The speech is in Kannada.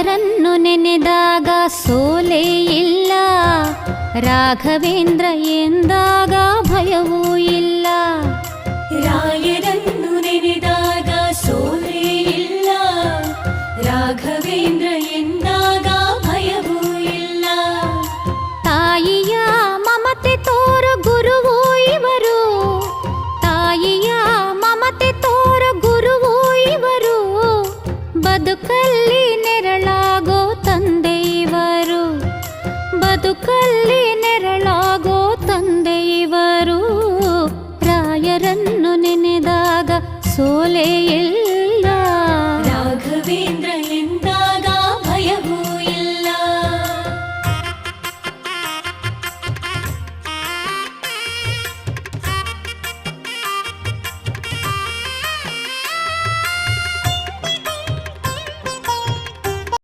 ರಾಯರನ್ನು ನೆನೆದಾಗ ಸೋಲೇ ಇಲ್ಲ, ರಾಘವೇಂದ್ರ ಎಂದಾಗ ಭಯವೂ ಇಲ್ಲ. ರಾಯರನ್ನು ನೆನೆದಾಗ ಸೋಲೇ ಇಲ್ಲ, ರಾಘವೇಂದ್ರ ಎಂದಾಗ ಭಯವೂ ಇಲ್ಲ. ತಾಯಿಯ ಮಮತೆ ತೋರು ಗುರುವು ಇವರು, ತಾಯಿಯ ಮಮತೆ ತೋರು ಗುರುವು ಇವರು, ಬದುಕಲ್ಲಿ ನೆರಳಾಗೋ ತಂದೆ ಇವರು, ಬದುಕಲ್ಲಿ ನೆರಳಾಗೋ ತಂದೆ ಇವರು. ರಾಯರನ್ನು ನೆನೆದಾಗ ಸೋಲೇ ಇಲ್ಲ.